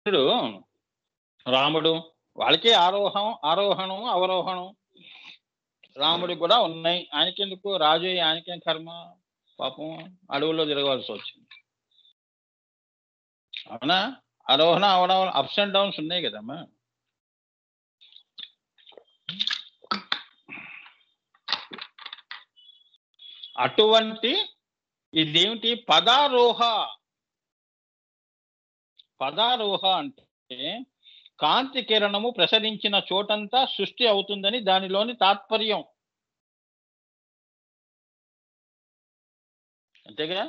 ఇప్పుడు రాముడు వాళ్ళకి ఆరోహణం, అవరోహణం. రాముడికి కూడా ఉన్నాయి. ఆయనకెందుకు రాజు అయ్యి ఆయనకేం కర్మ? పాపం అడవుల్లో తిరగవలసి వచ్చింది. అవునా? ఆరోహణ, అవరోహణ అప్స్ అండ్ డౌన్స్ ఉన్నాయి కదమ్మా. అటువంటి ఇదేమిటి పదారోహ. పదారోహ అంటే కాంతి కిరణము ప్రసరించిన చోటంతా సృష్టి అవుతుందని దానిలోని తాత్పర్యం. అంతేగా?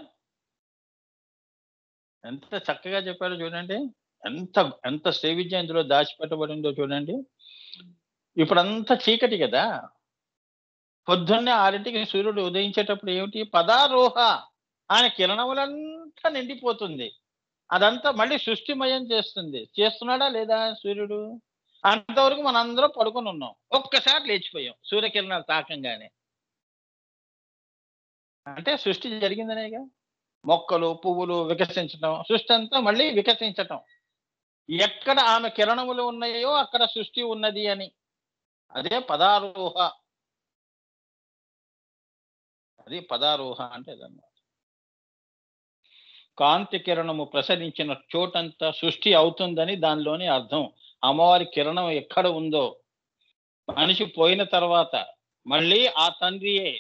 ఎంత చక్కగా చెప్పారో చూడండి. ఎంత ఎంత శ్రీవిద్య ఇందులో దాచిపెట్టబడిందో చూడండి. ఇప్పుడంతా చీకటి కదా. పొద్దున్నే 6కి సూర్యుడు ఉదయించేటప్పుడు ఏమిటి పదారోహ. ఆయన కిరణములంతా నిండిపోతుంది. అదంతా మళ్ళీ సృష్టిమయం చేస్తుంది. చేస్తున్నాడా లేదా సూర్యుడు? అంతవరకు మనందరం పడుకొని ఉన్నాం. ఒక్కసారి లేచిపోయాం సూర్యకిరణాలు తాకంగానే. అంటే సృష్టి జరిగిందనేగా. మొక్కలు, పువ్వులు వికసించటం, సృష్టి అంతా మళ్ళీ వికసించటం. ఎక్కడ ఆమె కిరణములు ఉన్నాయో అక్కడ సృష్టి ఉన్నది అని. అదే పదారోహ. అది పదారోహ అంటే అదన్నమాట. కాంతి కిరణము ప్రసరించిన చోటంతా సృష్టి అవుతుందని దానిలోని అర్థం. అమ్మవారి కిరణం ఎక్కడ ఉందో మనిషి పోయిన తర్వాత మళ్ళీ ఆ తండ్రియే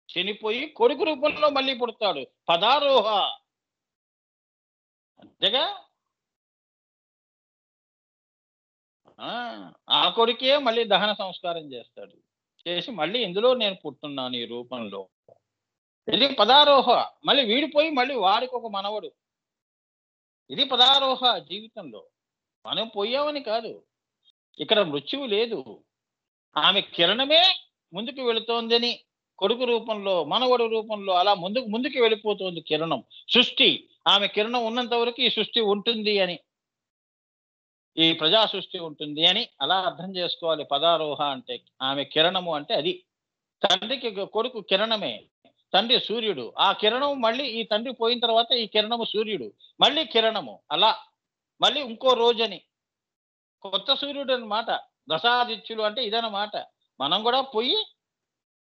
చనిపోయి కొడుకు రూపంలో మళ్ళీ పుడతాడు. పదారోహ. అంతేగా. ఆ కొడుకే మళ్ళీ దహన సంస్కారం చేస్తాడు. చేసి మళ్ళీ ఇందులో నేను పుట్టున్నాను ఈ రూపంలో. ఇది పదారోహ. మళ్ళీ వీడిపోయి మళ్ళీ వాడికి ఒక మనవడు. ఇది పదారోహ జీవితంలో. మనం పోయామని కాదు. ఇక్కడ మృత్యువు లేదు. ఆమె కిరణమే ముందుకు వెళుతోందని కొడుకు రూపంలో, మనవడు రూపంలో అలా ముందుకు ముందుకు వెళ్ళిపోతుంది కిరణం. సృష్టి. ఆమె కిరణం ఉన్నంత వరకు ఈ సృష్టి ఉంటుంది అని. ఈ ప్రజా సృష్టి ఉంటుంది అని అలా అర్థం చేసుకోవాలి. పదారోహ అంటే ఆమె కిరణము అంటే అది. తండ్రికి కొడుకు కిరణమే. తండ్రి సూర్యుడు. ఆ కిరణం మళ్ళీ ఈ తండ్రి పోయిన తర్వాత ఈ కిరణము సూర్యుడు. మళ్ళీ కిరణము. అలా మళ్ళీ ఇంకో రోజని. కొత్త సూర్యుడు అన్నమాట. దశాదిత్యులు అంటే ఇదన్నమాట. మనం కూడా పోయి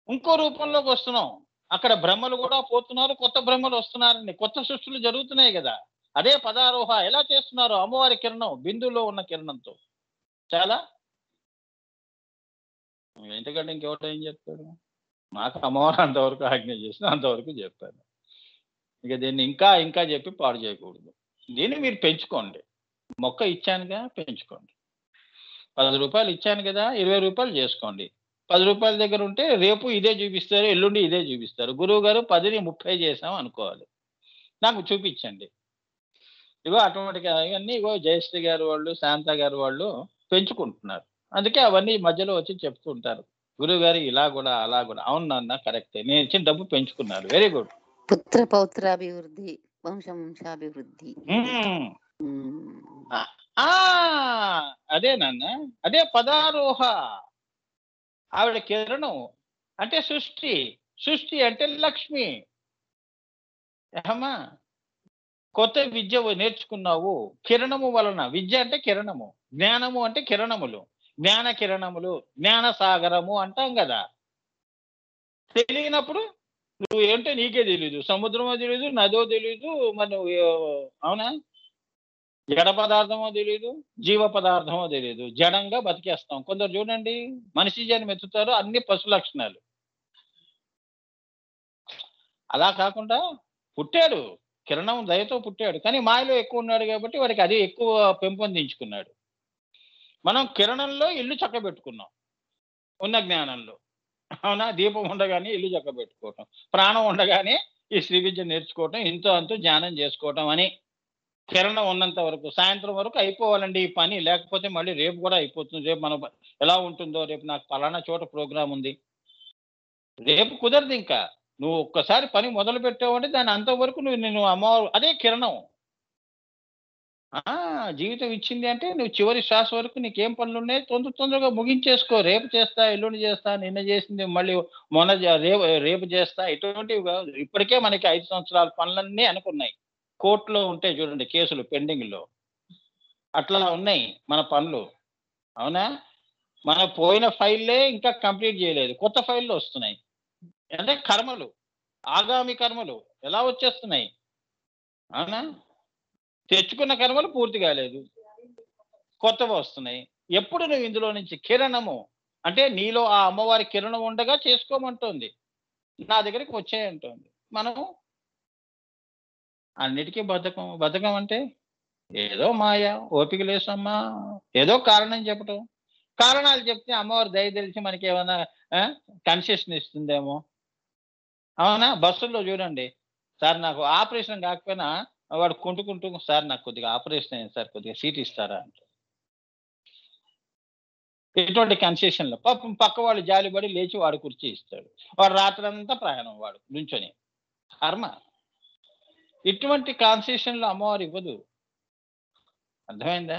ఇంకో రూపంలోకి వస్తున్నాం. అక్కడ బ్రహ్మలు కూడా పోతున్నారు. కొత్త బ్రహ్మలు వస్తున్నారండి. కొత్త సృష్టిలు జరుగుతున్నాయి కదా. అదే పదారోహ. ఎలా చేస్తున్నారు? అమ్మవారి కిరణం బిందువులో ఉన్న కిరణంతో. చాలా ఎందుకంటే ఇంకెవట ఏం చెప్తాడు? నాకు అమ్మవారు అంతవరకు ఆజ్ఞ చేసిన అంతవరకు చెప్పాను. ఇక దీన్ని ఇంకా ఇంకా చెప్పి పాడు చేయకూడదు. దీన్ని మీరు పెంచుకోండి. మొక్క ఇచ్చానుగా పెంచుకోండి. రూ. 10 ఇచ్చాను కదా, రూ. 20 చేసుకోండి. రూ. 10 దగ్గర ఉంటే రేపు ఇదే చూపిస్తారు, ఎల్లుండి ఇదే చూపిస్తారు. గురువు గారు 10ని 30 చేసాం అనుకోవాలి. నాకు చూపించండి. ఇగో అటువంటిగా ఇవన్నీ ఇగో జయశ్రీ గారు వాళ్ళు, శాంత గారు వాళ్ళు పెంచుకుంటున్నారు. అందుకే అవన్నీ మధ్యలో వచ్చి చెప్తూ ఉంటారు. గురువుగారు ఇలా కూడా అలా కూడా. అవును నాన్న కరెక్టే. నేను ఇచ్చిన డబ్బు పెంచుకున్నారు. Very good. పుత్ర పౌత్రాభివృద్ధి, వంశాభివృద్ధి. అదే నాన్న. అదే పదారోహ. ఆవిడ కిరణం అంటే సృష్టి. సృష్టి అంటే లక్ష్మి. ఏమా కొత్త విద్య నేర్చుకున్నావు కిరణము వలన. విద్య అంటే కిరణము, జ్ఞానము అంటే కిరణములు, జ్ఞాన కిరణములు, జ్ఞాన సాగరము అంటాం కదా. తెలియనప్పుడు నువ్వు ఏంటో నీకే తెలీదు. సముద్రమో తెలీదు, నదో తెలీదు. మరి అవునా? జడ పదార్థమో తెలీదు, జీవ పదార్థమో తెలీదు. జడంగా బతికేస్తాం. కొందరు చూడండి మనిషి జన్మ ఎత్తుతారు, అన్ని పశు లక్షణాలు. అలా కాకుండా పుట్టాడు, కిరణం దయతో పుట్టాడు. కానీ మాయలో ఎక్కువ ఉన్నాడు కాబట్టి వాడికి అది ఎక్కువ పెంపొందించుకున్నాడు. మనం కిరణంలో ఇల్లు చక్కబెట్టుకున్నాం ఉన్న జ్ఞానంలో. అవునా? దీపం ఉండగానే ఇల్లు చక్కబెట్టుకోవటం, ప్రాణం ఉండగానే ఈ శ్రీ విద్య నేర్చుకోవటం, ఇంతో అంతో జ్ఞానం చేసుకోవటం అని. కిరణం ఉన్నంత వరకు సాయంత్రం వరకు అయిపోవాలండి ఈ పని. లేకపోతే మళ్ళీ రేపు కూడా అయిపోతుంది. రేపు మనం ఎలా ఉంటుందో, రేపు నాకు పలానా చోట ప్రోగ్రాం ఉంది, రేపు కుదరదు. ఇంకా నువ్వు ఒక్కసారి పని మొదలు పెట్టావంటే దాని అంతవరకు నువ్వు అమ్మవారు అదే కిరణం. జీవితం ఇచ్చింది అంటే నువ్వు చివరి శ్వాస వరకు నీకేం పనులు ఉన్నాయి తొందరగా ముగించేసుకో. రేపు చేస్తా, ఎల్లుండి చేస్తా, నిన్న చేసింది మళ్ళీ మొన్న రేపు చేస్తా, ఇటువంటివి కాదు. ఇప్పటికే మనకి 5 సంవత్సరాల పనులన్నీ అనుకున్నాయి. కోర్టులో ఉంటాయి చూడండి కేసులు పెండింగ్ లో. అట్లా ఉన్నాయి మన పనులు. అవునా? మన పోయిన ఫైల్లే ఇంకా కంప్లీట్ చేయలేదు, కొత్త ఫైళ్ళు వస్తున్నాయి. అంటే కర్మలు, ఆగామి కర్మలు ఎలా వచ్చేస్తున్నాయి? అవునా? తెచ్చుకున్న కర్మలు పూర్తి కాలేదు, కొత్తవి వస్తున్నాయి. ఎప్పుడు నువ్వు ఇందులో నుంచి కిరణము అంటే నీలో ఆ అమ్మవారి కిరణం ఉండగా చేసుకోమంటుంది, నా దగ్గరికి వచ్చాయంటుంది. మనము అన్నిటికీ బద్ధకం. బద్ధకం అంటే ఏదో మాయ, ఓపిక లేసమ్మా, ఏదో కారణం చెప్పటం. కారణాలు చెప్తే అమ్మవారు దయ తెలిసి మనకి ఏమైనా కన్సెషన్ ఇస్తుందేమో. అవునా? బస్సుల్లో చూడండి, సార్ నాకు ఆపరేషన్ కాకపోయినా వాడు కుంటుకుంటూ, సార్ నాకు కొద్దిగా ఆపరేషన్ అయింది సార్, కొద్దిగా సీట్ ఇస్తారా అంటే. ఎటువంటి కన్సెషన్లు పాపం పక్క వాళ్ళు జాలిపడి లేచి వాడు కుర్చీ ఇస్తాడు, వాడు రాత్రంతా ప్రయాణం వాడు నుంచొని. కర్మ. ఇటువంటి కన్సెషన్లు అమ్మవారు ఇవ్వదు. అర్థమైందా?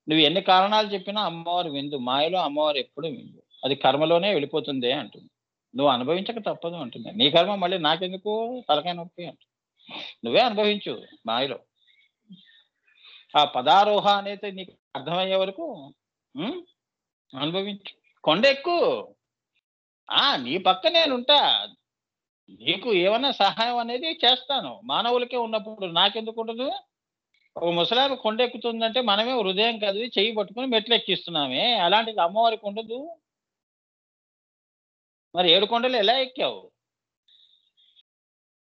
నువ్వు ఎన్ని కారణాలు చెప్పినా అమ్మవారు విందు. మాయలో అమ్మవారు ఎప్పుడు విందు. అది కర్మలోనే వెళ్ళిపోతుంది అంటుంది. నువ్వు అనుభవించక తప్పదు అంటుంది. నీ కర్మ మళ్ళీ నాకెందుకు తలకాయ నొప్పి అంటుంది. నువ్వే అనుభవించు మాయలో. ఆ పదారోహ అనేది నీకు అర్థమయ్యే వరకు అనుభవించు. కొండ ఎక్కు, నీ పక్క నేనుంటా, నీకు ఏమన్నా సహాయం అనేది చేస్తాను. మానవులకే ఉన్నప్పుడు నాకెందుకు ఉండదు? ఒక ముసలామె కొండ ఎక్కుతుందంటే మనమే హృదయం కదిలి చెయ్యి పట్టుకుని మెట్లు ఎక్కిస్తున్నామే, అలాంటిది అమ్మవారికి ఉండదు. మరి 7 కొండలు ఎలా ఎక్కావు?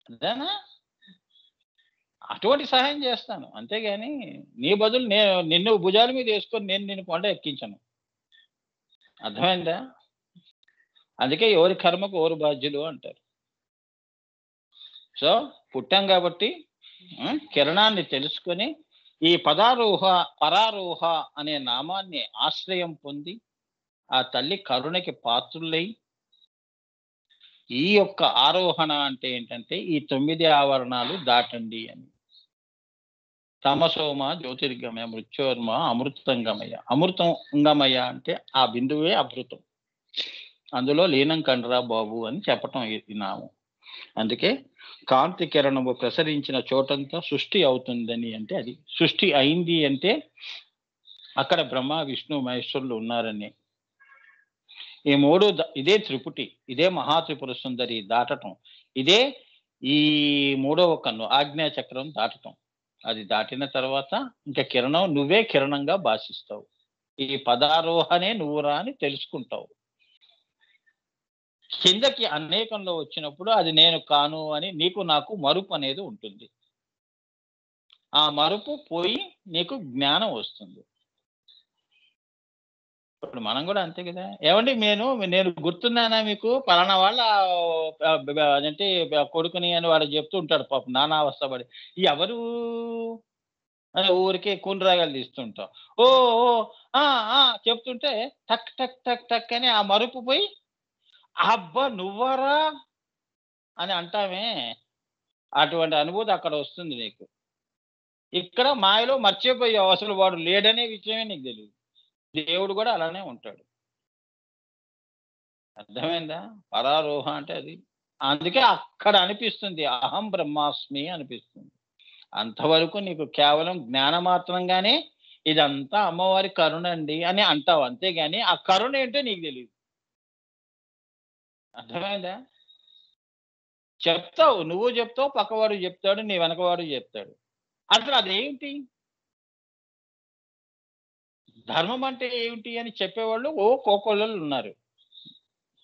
అదేనా? అటువంటి సహాయం చేస్తాను, అంతేగాని నీ బదులు నిన్ను భుజాల మీద వేసుకొని నేను నిన్ను కొండ ఎక్కించను. అర్థమైందా? అందుకే ఎవరి కర్మకు ఎవరు బాధ్యులు అంటారు. సో పుట్టాం కాబట్టి కిరణాన్ని తెలుసుకొని ఈ పరారోహ అనే నామాన్ని ఆశ్రయం పొంది ఆ తల్లి కరుణకి పాత్రులై, ఈ యొక్క ఆరోహణ అంటే ఏంటంటే ఈ 9 ఆవరణాలు దాటండి అని. తమసోమ జ్యోతిర్గమయ మృత్యోర్మ అమృతంగమయ. అమృతంగమయ అంటే ఆ బిందువే అమృతం, అందులో లీనం కండ్రా బాబు అని చెప్పటం ఈ నామం. అందుకే కాంతి కిరణము ప్రసరించిన చోటంతా సృష్టి అవుతుందని. అంటే అది సృష్టి అయింది అంటే అక్కడ బ్రహ్మ విష్ణు మహేశ్వరులు ఉన్నారని. ఈ 3 ఇదే త్రిపుటి, ఇదే మహాత్రిపుర సుందరి దాటటం, ఇదే ఈ 3వ కన్ను ఆజ్ఞా చక్రం దాటటం. అది దాటిన తర్వాత ఇంకా కిరణం, నువ్వే కిరణంగా భాషిస్తావు. ఈ పదారోహనే నువ్వురా అని తెలుసుకుంటావు. కిందకి అనేకంలో వచ్చినప్పుడు అది నేను కాను అని నీకు నాకు మరుపు అనేది ఉంటుంది. ఆ మరుపు పోయి నీకు జ్ఞానం వస్తుంది. ఇప్పుడు మనం కూడా అంతే కదా. ఏమండి నేను గుర్తున్నానా మీకు? పలానా వాళ్ళ అదేంటి కొడుకుని అని వాడు చెప్తూ ఉంటాడు పాపం, నానా అవస్థపడి. ఎవరు అని ఊరికే కూనరాగాలు తీస్తుంటాం. ఓ ఓ చెప్తుంటే టక్ టక్ టక్ టక్ అని ఆ మరుపు పోయి అబ్బా నువ్వరా అని అంటామే. అటువంటి అనుభూతి అక్కడ వస్తుంది నీకు. ఇక్కడ మాయలో మర్చిపోయావు, అసలు వాడు లేడనే విషయమే నీకు తెలియదు. దేవుడు కూడా అలానే ఉంటాడు. అర్థమైందా? పరారోహ అంటే అది. అందుకే అక్కడ అనిపిస్తుంది అహం బ్రహ్మాస్మి అనిపిస్తుంది. అంతవరకు నీకు కేవలం జ్ఞానమాత్రంగానే ఇదంతా అమ్మవారి కరుణ అండి అని అంటావు, అంతేగాని ఆ కరుణ ఏంటో నీకు తెలియదు. అర్థమైందా? చెప్తావు, నువ్వు చెప్తావు, పక్కవాడు చెప్తాడు, నీ వెనకవాడు చెప్తాడు. అసలు అదేంటి ధర్మం అంటే ఏమిటి అని చెప్పేవాళ్ళు కోకొల్లలు ఉన్నారు.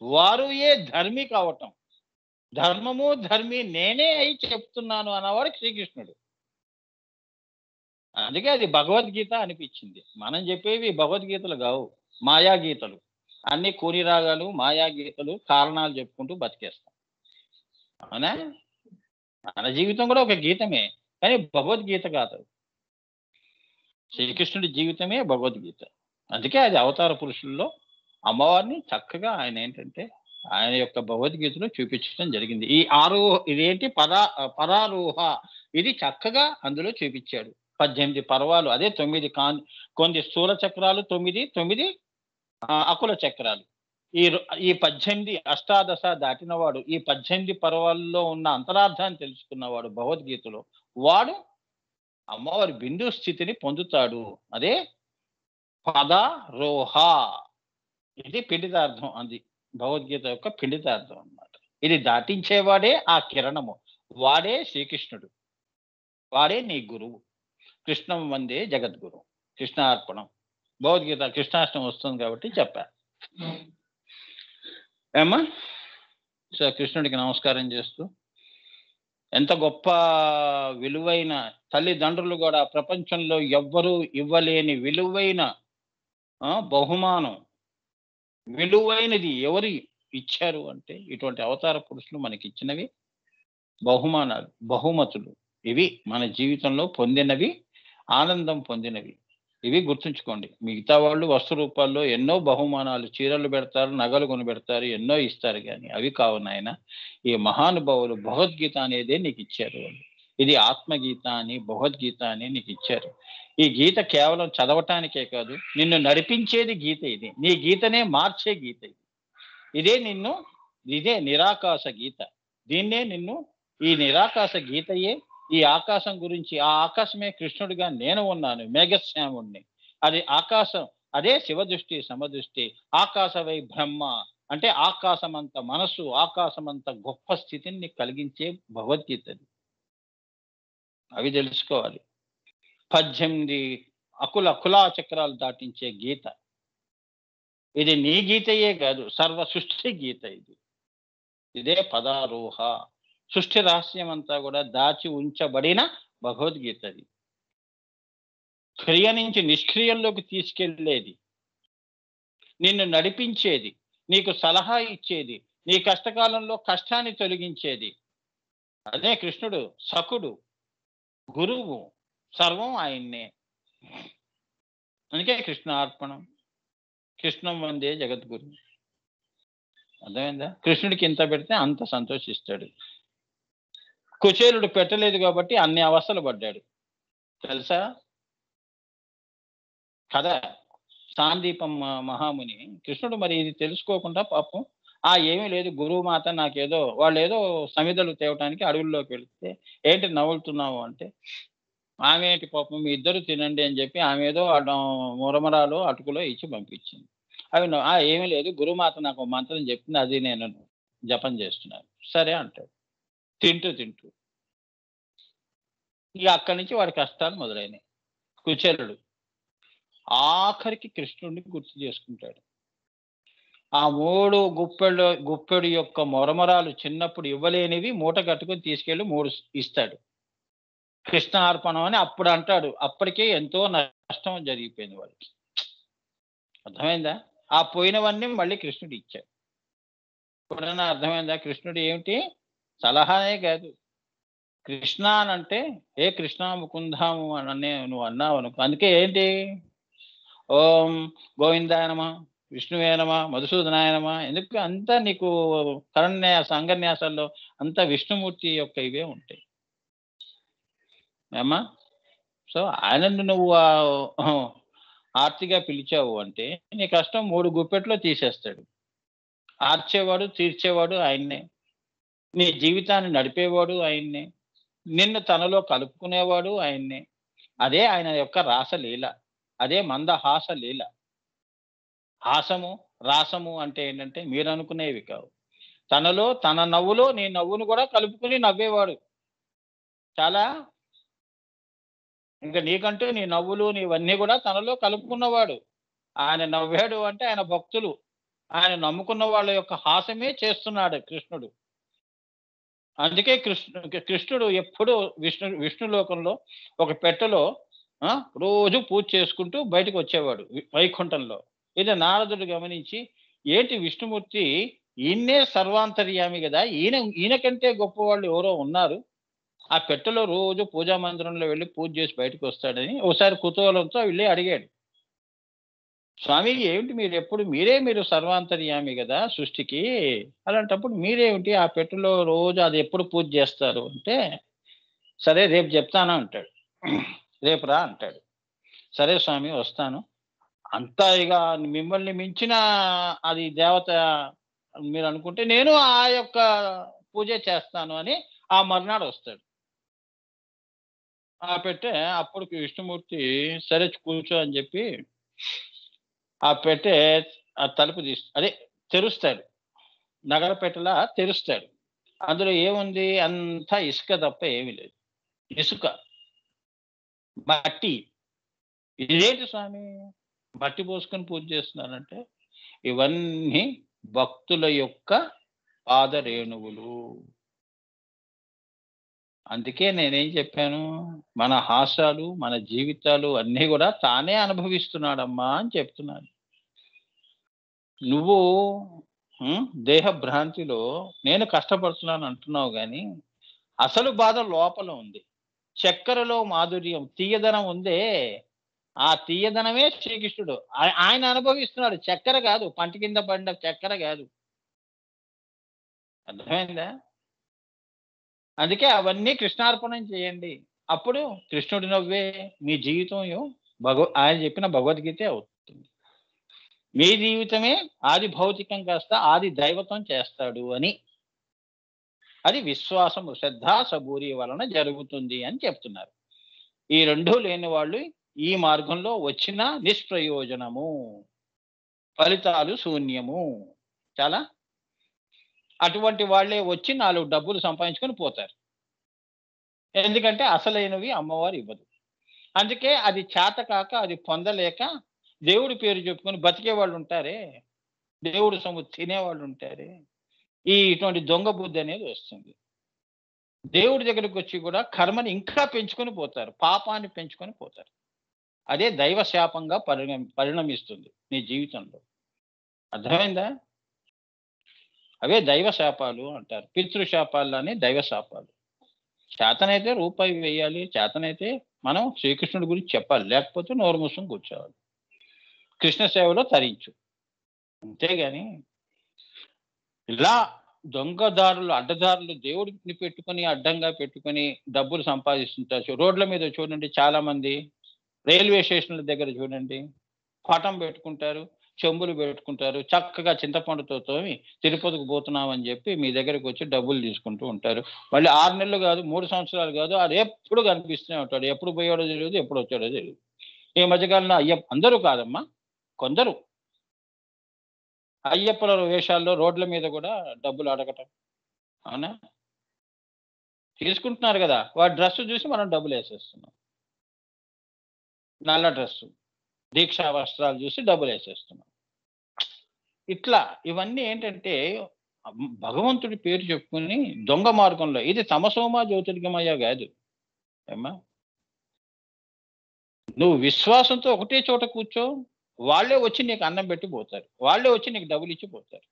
వారు ఏ ధర్మి కావటం, ధర్మము ధర్మి నేనే అయి చెప్తున్నాను అన్నవాడు శ్రీకృష్ణుడు. అందుకే అది భగవద్గీత అనిపించింది. మనం చెప్పేవి భగవద్గీతలు కావు, మాయా గీతలు. అన్ని కూని రాగాలు, మాయా గీతలు, కారణాలు చెప్పుకుంటూ బతికేస్తాం. అవునా? మన జీవితం కూడా ఒక గీతమే, కానీ భగవద్గీత కాదు. శ్రీకృష్ణుడి జీవితమే భగవద్గీత. అందుకే అది అవతార పురుషుల్లో అమ్మవారిని చక్కగా ఆయన ఏంటంటే ఆయన యొక్క భగవద్గీతలో చూపించడం జరిగింది. ఈ ఇదేంటి పరారోహ ఇది చక్కగా అందులో చూపించాడు. 18 పర్వాలు, అదే 9 కొన్ని స్థూల చక్రాలు, 9 అకుల చక్రాలు. ఈ 18 అష్టాదశ దాటినవాడు, ఈ 18 పర్వాల్లో ఉన్న అంతరార్థాన్ని తెలుసుకున్నవాడు భగవద్గీతలో, వాడు అమ్మవారి బిందు స్థితిని పొందుతాడు. అదే పదారోహ. ఇది పిండితార్థం. అది భగవద్గీత యొక్క పిండితార్థం అన్నమాట. ఇది దాటించేవాడే ఆ కిరణము. వాడే శ్రీకృష్ణుడు. వాడే నీ గురువు. కృష్ణం వందే జగద్గురు. కృష్ణార్పణం. భగవద్గీత కృష్ణాష్టమి వస్తుంది కాబట్టి చెప్పా. ఏమ్మా? సో కృష్ణుడికి నమస్కారం చేస్తూ, ఎంత గొప్ప విలువైన తల్లిదండ్రులు కూడా ప్రపంచంలో ఎవ్వరూ ఇవ్వలేని విలువైన బహుమానం, విలువైనది ఎవరు ఇచ్చారు అంటే ఇటువంటి అవతార పురుషులు మనకి ఇచ్చినవి బహుమానాలు, బహుమతులు. ఇవి మన జీవితంలో పొందినవి, ఆనందం పొందినవి. ఇవి గుర్తుంచుకోండి. మిగతా వాళ్ళు వస్తు రూపాల్లో ఎన్నో బహుమానాలు, చీరలు పెడతారు, నగలు కొని పెడతారు, ఎన్నో ఇస్తారు. కానీ అవి కావు నాయన. ఈ మహానుభావులు భగవద్గీత అనేదే నీకు ఇచ్చారు. ఇది ఆత్మగీత అని, భగవద్గీత అని నీకు ఇచ్చారు. ఈ గీత కేవలం చదవటానికే కాదు, నిన్ను నడిపించేది గీత. ఇది నీ గీతనే మార్చే గీత. ఇదే నిరాకాశ గీత. దీన్నే నిన్ను, ఈ నిరాకాశ గీతయే ఈ ఆకాశం గురించి, ఆ ఆకాశమే కృష్ణుడిగా నేను ఉన్నాను, మేఘశ్యాముణ్ణి. అది ఆకాశం, అదే శివదృష్టి సమదృష్టి. ఆకాశవై బ్రహ్మ అంటే ఆకాశమంత మనసు, ఆకాశమంత గొప్ప స్థితిని కలిగించే భగవద్గీతది. అవి తెలుసుకోవాలి. 18 కులా చక్రాలు దాటించే గీత. ఇది నీ గీతయే కాదు, సర్వ సృష్టి గీత. ఇదే పదారోహ. సృష్టి రహస్యం అంతా కూడా దాచి ఉంచబడిన భగవద్గీతది. క్రియ నుంచి నిష్క్రియంలోకి తీసుకెళ్లేది, నిన్ను నడిపించేది, నీకు సలహా ఇచ్చేది, నీ కష్టకాలంలో కష్టాన్ని తొలగించేది. అదే కృష్ణుడు. సఖుడు, గురువు, సర్వం ఆయన్నే. అందుకే కృష్ణార్పణం. కృష్ణం వందే జగద్గురు. అర్థమైందా? కృష్ణుడికి ఇంత పెడితే అంత సంతోషిస్తాడు. కుచేలుడు పెట్టలేదు కాబట్టి అన్ని అవస్థలు పడ్డాడు. తెలుసా కదా? సాందీపం మహాముని, కృష్ణుడు మరి ఇది తెలుసుకోకుండా పాపం, ఏమీ లేదు గురువుమాత, నాకేదో వాళ్ళు ఏదో సమిధలు తేవటానికి అడవుల్లోకి వెళితే, ఏంటి నవ్వులుతున్నావు అంటే, ఆమె ఏంటి పాపం, మీ ఇద్దరు తినండి అని చెప్పి ఆమె ఏదో మురమరాలు అటుకులో ఇచ్చి పంపించింది. అవి ఏమీ లేదు గురుమాత నాకు మంత్రం చెప్పింది, అది నేను జపం చేస్తున్నాను. సరే అంటాడు. తింటూ ఇక అక్కడి నుంచి వాడి కష్టాలు మొదలైనవి. కుచేలుడు ఆఖరికి కృష్ణుడిని గుర్తు చేసుకుంటాడు. ఆ 3 గుప్పెడు యొక్క మొరమరాలు చిన్నప్పుడు ఇవ్వలేనివి మూట కట్టుకుని తీసుకెళ్లి 3 ఇస్తాడు. కృష్ణార్పణం అని అప్పుడు అంటాడు. అప్పటికే ఎంతో నష్టం జరిగిపోయింది వాడికి. అర్థమైందా? ఆ పోయినవన్నీ మళ్ళీ కృష్ణుడు ఇచ్చాడు. ఎప్పుడైనా అర్థమైందా? కృష్ణుడు ఏమిటి సలహానే కాదు. కృష్ణ అని అంటే, ఏ కృష్ణ ముకుందాము అని నువ్వు అన్నావు అనుకో. అందుకే ఏంటి, ఓం గోవిందాయ నమ, విష్ణువే నమ, మధుసూదనాయ నమ. ఎందుకు అంతా నీకు కరణ్యాస అంగన్యాసాల్లో అంతా విష్ణుమూర్తి యొక్క ఇవే ఉంటాయి ఏమా. సో ఆయనను నువ్వు ఆర్తిగా పిలిచావు అంటే నీ కష్టం 3 గుప్పెట్లో తీసేస్తాడు. ఆర్చేవాడు, తీర్చేవాడు ఆయన్నే. నీ జీవితాన్ని నడిపేవాడు ఆయన్నే. నిన్ను తనలో కలుపుకునేవాడు ఆయన్నే. అదే ఆయన యొక్క రాసలీల. అదే మందహాస లీల. హాసము, రాసము అంటే ఏంటంటే మీరు అనుకునేవి కావు. తనలో, తన నవ్వులో నీ నవ్వును కూడా కలుపుకుని నవ్వేవాడు. చాలా ఇంకా నీకంటూ నీ నవ్వులు నీవన్నీ కూడా తనలో కలుపుకున్నవాడు. ఆయన నవ్వాడు అంటే ఆయన భక్తులు, ఆయన నమ్ముకున్న వాళ్ళ యొక్క హాసమే చేస్తున్నాడు కృష్ణుడు. అందుకే కృష్ణుడు ఎప్పుడూ విష్ణులోకంలో ఒక పెట్టెలో రోజు పూజ చేసుకుంటూ బయటకు వచ్చేవాడు వైకుంఠంలో. ఇది నారదుడు గమనించి, ఏంటి విష్ణుమూర్తి ఈయన్నే సర్వాంతర్యామి కదా, ఈయన కంటే గొప్ప వాళ్ళు ఎవరో ఉన్నారు, ఆ పెట్టెలో రోజు పూజా మందిరంలో వెళ్ళి పూజ చేసి బయటకు వస్తాడని ఒకసారి కుతూహలంతో వెళ్ళి అడిగాడు. స్వామి ఏమిటి మీరు సర్వాంతర్యామి కదా సృష్టికి, అలాంటప్పుడు మీరేమిటి ఆ పెట్టెలో రోజు అది ఎప్పుడు పూజ చేస్తారు అంటే, సరే రేపు చెప్తాను అంటాడు. రేపు రా అంటాడు. సరే స్వామి వస్తాను. అంతా ఇక మిమ్మల్ని మించిన అది దేవత మీరు అనుకుంటే నేను ఆ యొక్క పూజ చేస్తాను అని ఆ మర్నాడు వస్తాడు. ఆ పెట్టె అప్పుడు విష్ణుమూర్తి సరే కూర్చో అని చెప్పి ఆ పెట్టె ఆ తలుపు అదే తెరుస్తాడు. నగల పెట్టెలా తెరుస్తాడు. అందులో ఏముంది? అంతా ఇసుక తప్ప ఏమీ లేదు. ఇసుక, మట్టి. ఇదేంటి స్వామి మట్టి పోసుకొని పూజ చేస్తున్నారంటే, ఇవన్నీ భక్తుల యొక్క పాదరేణువులు. అందుకే నేనేం చెప్పాను, మన హాసాలు, మన జీవితాలు అన్నీ కూడా తానే అనుభవిస్తున్నాడమ్మా అని చెప్తున్నాను. నువ్వు దేహ భ్రాంతిలో నేను కష్టపడుతున్నాను అంటున్నావు గాని, అసలు బాధ లోపల ఉంది. చక్కెరలో మాధుర్యం, తీయదనం ఉందే, ఆ తీయదనమే శ్రీకృష్ణుడు. ఆయన అనుభవిస్తున్నాడు. చక్కెర కాదు, పంట కింద పడిన చక్కెర కాదు. అర్థమైందా? అందుకే అవన్నీ కృష్ణార్పణం చేయండి. అప్పుడు కృష్ణుడి నవ్వే మీ జీవితం ఆయన చెప్పిన భగవద్గీతే అవుతుంది. మీ జీవితమే ఆది భౌతికం కాస్త ఆది దైవతం చేస్తాడు అని. అది విశ్వాసము, శ్రద్ధ, సబూరి వలన జరుగుతుంది అని చెప్తున్నారు. ఈ రెండూ లేని వాళ్ళు ఈ మార్గంలో వచ్చిన నిష్ప్రయోజనము, ఫలితాలు శూన్యము. చాలా అటువంటి వాళ్ళే వచ్చి 4 డబ్బులు సంపాదించుకొని పోతారు. ఎందుకంటే అసలైనవి అమ్మవారు ఇవ్వదు. అందుకే అది చేతకాక, అది పొందలేక దేవుడి పేరు చెప్పుకొని బతికే వాళ్ళు ఉంటారే, దేవుడి సొమ్ము తినేవాళ్ళు ఉంటారే, ఇటువంటి దొంగ బుద్ధి అనేది వస్తుంది. దేవుడి దగ్గరికి వచ్చి కూడా కర్మని ఇంకా పెంచుకొని పోతారు, పాపాన్ని పెంచుకొని పోతారు. అదే దైవ శాపంగా పరిణమిస్తుంది నీ జీవితంలో. అర్థమైందా? అవే దైవ శాపాలు అంటారు. పితృశాపాలని దైవ శాపాలు. చేతనైతే రూపాయి వేయాలి, చేతనైతే మనం శ్రీకృష్ణుడి గురించి చెప్పాలి, లేకపోతే నోరు మూసుకొని కూర్చోవాలి. కృష్ణ సేవలో తరించు. అంతేగాని ఇలా దొంగదారులు, అడ్డదారులు దేవుడిని పెట్టుకొని అడ్డంగా పెట్టుకొని డబ్బులు సంపాదిస్తుంటారు. రోడ్ల మీద చూడండి, చాలా మంది రైల్వే స్టేషన్ల దగ్గర చూడండి, పటం పెట్టుకుంటారు, చెంబులు పెట్టుకుంటారు, చక్కగా చింతపండుతో తోమి తిరుపతికి పోతున్నామని చెప్పి మీ దగ్గరకు వచ్చి డబ్బులు తీసుకుంటూ ఉంటారు. మళ్ళీ 6 నెలలు కాదు, 3 సంవత్సరాలు కాదు, అది ఎప్పుడు కనిపిస్తూనే ఉంటాడు. ఎప్పుడు పోయాడో తెలియదు, ఎప్పుడు వచ్చాడో తెలియదు. ఈ మధ్యకాలంలో అందరూ కాదమ్మా, కొందరు అయ్యప్పల వేషాల్లో రోడ్ల మీద కూడా డబ్బులు అడగటం. అవునా? తీసుకుంటున్నారు కదా, వాడి డ్రెస్సు చూసి మనం డబ్బులు వేసేస్తున్నాం. నల్ల డ్రెస్సు, దీక్షా వస్త్రాలు చూసి డబ్బులు వేసేస్తున్నాం. ఇట్లా ఇవన్నీ ఏంటంటే భగవంతుడి పేరు చెప్పుకుని దొంగ మార్గంలో, ఇది తమసోమా జ్యోతిర్గమయ్య కాదు. ఏమ్మా, నువ్వు విశ్వాసంతో ఒకటే చోట కూర్చో, వాళ్ళే వచ్చి నీకు అన్నం పెట్టి పోతారు, వాళ్ళే వచ్చి నీకు డబ్బులు ఇచ్చి పోతారు.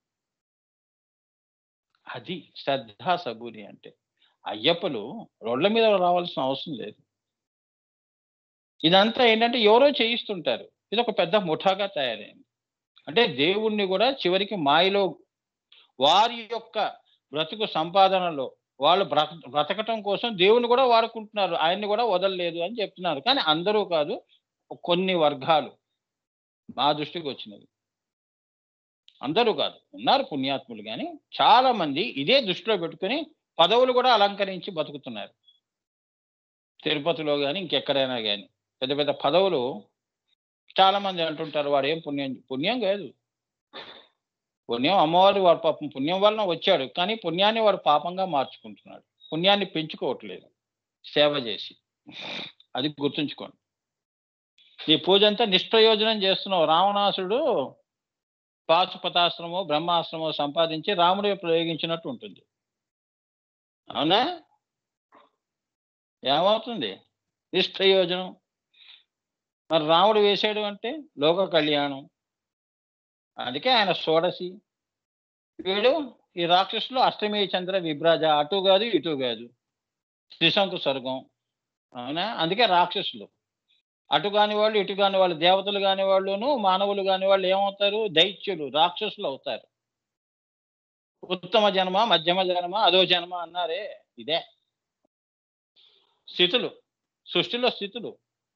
అది శ్రద్ధ సబూరి అంటే. అయ్యప్పలు రోడ్ల మీద రావాల్సిన అవసరం లేదు. ఇదంతా ఏంటంటే ఎవరో చేయిస్తుంటారు. ఇది ఒక పెద్ద ముఠాగా తయారైంది. అంటే దేవుణ్ణి కూడా చివరికి మాయలో, వారి యొక్క బ్రతుకు సంపాదనలో వాళ్ళు బ్రతకటం కోసం దేవుని కూడా వాడుకుంటున్నారు, ఆయన్ని కూడా వదలలేదు అని చెప్తున్నారు. కానీ అందరూ కాదు, కొన్ని వర్గాలు మా దృష్టికి వచ్చినవి. అందరూ కాదు, ఉన్నారు పుణ్యాత్ములు, కానీ చాలా మంది ఇదే దృష్టిలో పెట్టుకుని పదవులు కూడా అలంకరించి బతుకుతున్నారు. తిరుపతిలో కానీ ఇంకెక్కడైనా కానీ పెద్ద పెద్ద పదవులు. చాలా మంది అంటుంటారు వాడు ఏం పుణ్యం కాదు. పుణ్యం అమ్మవారు, వాడు పాపం పుణ్యం వలన వచ్చాడు, కానీ పుణ్యాన్ని వాడు పాపంగా మార్చుకుంటున్నాడు. పుణ్యాన్ని పెంచుకోవట్లేదు సేవ చేసి. అది గుర్తుంచుకోండి. ఈ పూజ అంతా నిష్ప్రయోజనం చేస్తున్నావు. రావణాసుడు పాశుపతాశ్రమో బ్రహ్మాశ్రమో సంపాదించి రాముడు ప్రయోగించినట్టు ఉంటుంది. అవునా? ఏమవుతుంది? నిష్ప్రయోజనం. మరి రాముడు వేసాడు అంటే లోక కళ్యాణం. అందుకే ఆయన షోడశి. వీడు ఈ రాక్షసులు అష్టమి చంద్ర విభ్రాజ, అటు కాదు ఇటు కాదు, త్రిశంకు స్వర్గం. అవునా? అందుకే రాక్షసులు. అటు కాని వాళ్ళు ఇటు కాని వాళ్ళు, దేవతలు కాని వాళ్ళును మానవులు కాని వాళ్ళు ఏమవుతారు? దైత్యులు, రాక్షసులు అవుతారు. ఉత్తమ జన్మ, మధ్యమ జన్మ, అదో జన్మ అన్నారే, ఇదే స్థితులు, సృష్టిలో స్థితులు.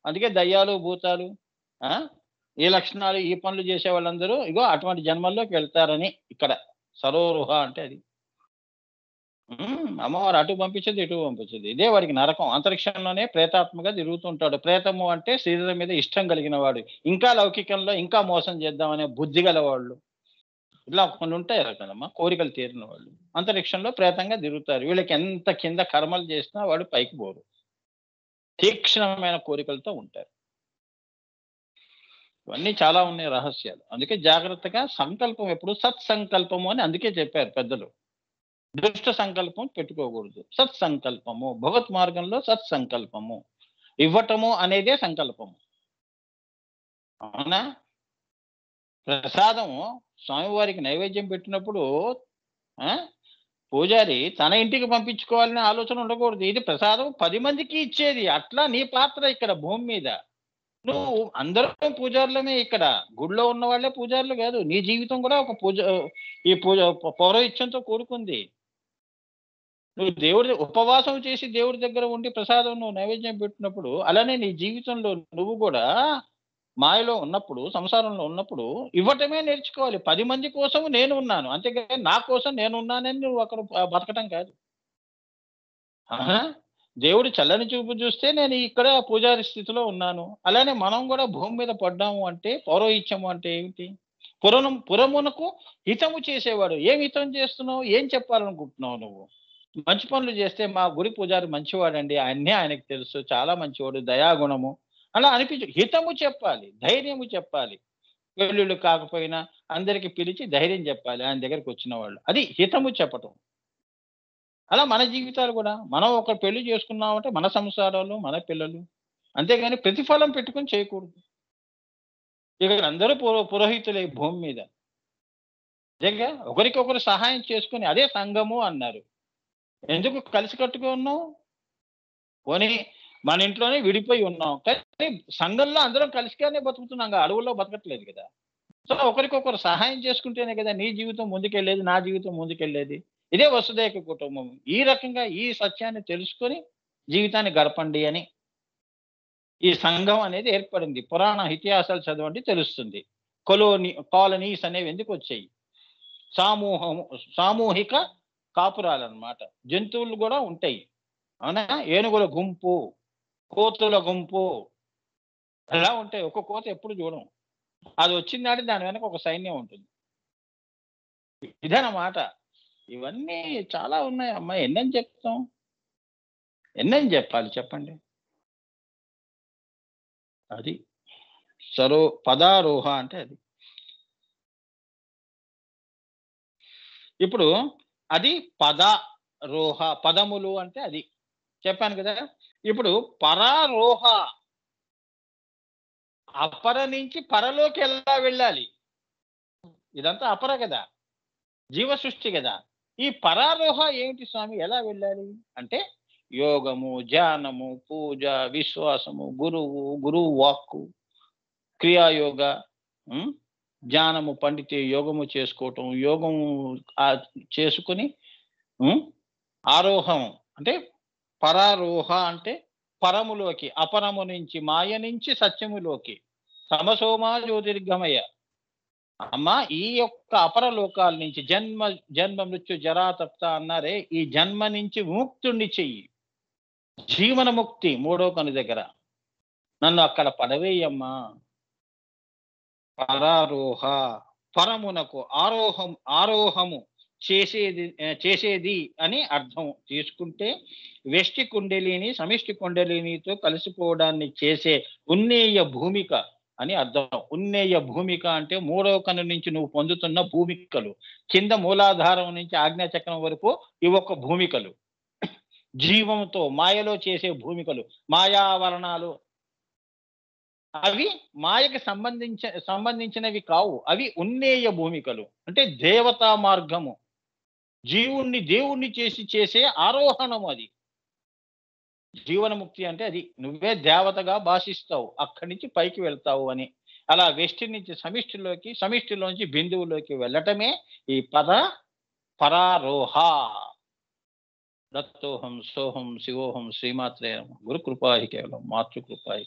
అందుకే దయ్యాలు, భూతాలు, ఈ లక్షణాలు, ఈ పనులు చేసే వాళ్ళందరూ ఇగో అటువంటి జన్మల్లోకి వెళ్తారని ఇక్కడ సరోరుహ అంటే అది. అమ్మవారు అటు పంపించదు, ఇటు పంపించదు. ఇదే వాడికి నరకం. అంతరిక్షంలోనే ప్రేతాత్మగా తిరుగుతుంటాడు. ప్రేతము అంటే శరీరం మీద ఇష్టం కలిగిన వాడు. ఇంకా లౌకికంలో ఇంకా మోసం చేద్దామనే బుద్ధి గలవాళ్ళు. ఇట్లా కొన్ని ఉంటాయి కదమ్మా, కోరికలు తీరిన వాళ్ళు. అంతరిక్షంలో ప్రేతంగా తిరుగుతారు. వీళ్ళకి ఎంత కింద కర్మలు చేసినా వాడు పైకి పోరు. తీక్షణమైన కోరికలతో ఉంటారు. ఇవన్నీ చాలా ఉన్నాయి రహస్యాలు. అందుకే జాగ్రత్తగా సంకల్పం ఎప్పుడు సత్సంకల్పము అని అందుకే చెప్పారు పెద్దలు. దుష్ట సంకల్పం పెట్టుకోకూడదు. సత్సంకల్పము, భగవత్ మార్గంలో సత్సంకల్పము. ఇవ్వటము అనేదే సంకల్పము. అవునా? ప్రసాదము స్వామివారికి నైవేద్యం పెట్టినప్పుడు ఆ పూజారి తన ఇంటికి పంపించుకోవాలనే ఆలోచన ఉండకూడదు. ఇది ప్రసాదం 10 మందికి ఇచ్చేది. అట్లా నీ పాత్ర ఇక్కడ భూమి మీద. నువ్వు అందరం పూజారులమే ఇక్కడ. గుడిలో ఉన్న వాళ్ళే పూజారులు కాదు. నీ జీవితం కూడా ఒక పూజ, ఈ పూజ పౌరోహిత్యంతో కూడుకుంది. నువ్వు దేవుడి ఉపవాసం చేసి దేవుడి దగ్గర ఉండి ప్రసాదం నువ్వు నైవేద్యం పెట్టినప్పుడు, అలానే నీ జీవితంలో నువ్వు కూడా మాయలో ఉన్నప్పుడు, సంసారంలో ఉన్నప్పుడు ఇవ్వటమే నేర్చుకోవాలి. 10 మంది కోసం నేను ఉన్నాను, అంతేగాని నా కోసం నేను ఉన్నానని నువ్వు అక్కడ బతకటం కాదు. ఆహా! దేవుడు చల్లని చూపు చూస్తే నేను ఇక్కడ పూజారి స్థితిలో ఉన్నాను. అలానే మనం కూడా భూమి మీద పడ్డాము అంటే పౌరోహిత్యము అంటే ఏమిటి? పురమునకు హితము చేసేవాడు. ఏం హితం చేస్తున్నావు? ఏం చెప్పాలనుకుంటున్నావు నువ్వు? మంచి పనులు చేస్తే మా గుడి పూజారి మంచివాడండి. అన్నీ ఆయనకు తెలుసు. చాలా మంచివాడు, దయాగుణము అలా అనిపించు. హితము చెప్పాలి, ధైర్యము చెప్పాలి. పెళ్ళిళ్ళు కాకపోయినా అందరికి పిలిచి ధైర్యం చెప్పాలి ఆయన దగ్గరికి వచ్చిన వాళ్ళు. అది హితము చెప్పటం. అలా మన జీవితాలు కూడా మనం ఒక పెళ్లి చేసుకున్నామంటే మన సంసారాలు, మన పిల్లలు. అంతేగాని ప్రతిఫలం పెట్టుకొని చేయకూడదు. ఇక్కడ అందరూ పురోహితులే ఈ భూమి మీద. నిజంగా ఒకరికొకరు సహాయం చేసుకొని అదే సంఘము అన్నారు. ఎందుకు కలిసి కట్టుగా ఉన్నాం? పోనీ మన ఇంట్లోనే విడిపోయి ఉన్నాం. కానీ సంఘంలో అందరం కలిసిగానే బతుకుతున్నాం. అడవుల్లో బతకట్లేదు కదా! సో, ఒకరికొకరు సహాయం చేసుకుంటేనే కదా నీ జీవితం ముందుకెళ్ళేది, నా జీవితం ముందుకెళ్ళేది. ఇదే వసుదైక కుటుంబం. ఈ రకంగా ఈ సత్యాన్ని తెలుసుకొని జీవితాన్ని గడపండి అని ఈ సంఘం అనేది ఏర్పడింది. పురాణ ఇతిహాసాలు చదవండి తెలుస్తుంది. కాలనీస్ అనేవి ఎందుకొచ్చాయి? సామూహము, సామూహిక కాపురాలన్నమాట. జంతువులు కూడా ఉంటాయి. అవునా? ఏనుగుల గుంపు, కోతుల గుంపు అలా ఉంటాయి. ఒక్క కోత ఎప్పుడు చూడం. అది వచ్చిందంటే దాని వెనక ఒక సైన్యం ఉంటుంది. ఇదన్నమాట. ఇవన్నీ చాలా ఉన్నాయమ్మా. ఎన్నని చెప్తాం? ఎన్నని చెప్పాలి చెప్పండి? అది పదారోహ అంటే అది. ఇప్పుడు అది పదరోహ, పదములు అంటే అది చెప్పాను కదా. ఇప్పుడు పరారోహ, అపర నుంచి పరలోకి ఎలా వెళ్ళాలి? ఇదంతా అపర కదా, జీవ సృష్టి కదా. ఈ పరారోహ ఏమిటి స్వామి, ఎలా వెళ్ళాలి అంటే యోగము, ధ్యానము, పూజ, విశ్వాసము, గురువు వాక్కు, క్రియాయోగ, ధ్యానము పండితే యోగము చేసుకోవటం, యోగము చేసుకుని ఆరోహం అంటే పరారోహ అంటే పరములోకి, అపరము నుంచి, మాయ నుంచి సత్యములోకి, సమసోమా జ్యోతిర్గమయ. అమ్మా, ఈ యొక్క అపరలోకాల నుంచి జన్మ మృత్యు జరా తప్త అన్నారే, ఈ జన్మ నుంచి విముక్తుణ్ణి చెయ్యి. జీవన ముక్తి 3వ కను దగ్గర నన్ను అక్కడ పడవేయమ్మా. పరారోహ, పరమునకు ఆరోహము చేసేది అని అర్థం చేసుకుంటే, వ్యష్టి కుండలిని సమిష్టి కుండలినితో కలిసిపోవడాన్ని చేసే ఉన్నేయ భూమిక అని అర్థం. ఉన్నేయ భూమిక అంటే 3వ కను నుంచి నువ్వు పొందుతున్న భూమికలు, కింద మూలాధారం నుంచి ఆజ్ఞాచక్రం వరకు ఇవి ఒక భూమికలు. జీవంతో మాయలో చేసే భూమికలు, మాయావరణాలు. అవి మాయకి సంబంధించినవి కావు. అవి ఉన్నేయ భూమికలు అంటే దేవతా మార్గము. దేవుణ్ణి చేసే ఆరోహణము అది. జీవనముక్తి అంటే అది. నువ్వే దేవతగా భాషిస్తావు, అక్కడి నుంచి పైకి వెళ్తావు అని. అలా వెష్టి నుంచి సమిష్టిలోకి, సమిష్టిలోంచి బిందువులోకి వెళ్ళటమే ఈ పరారోహ. దత్తోహం సోహం శివోహం శ్రీమాత్రే నమః. గురు కృపాహి కేవలం, మాతృ కృపాహి.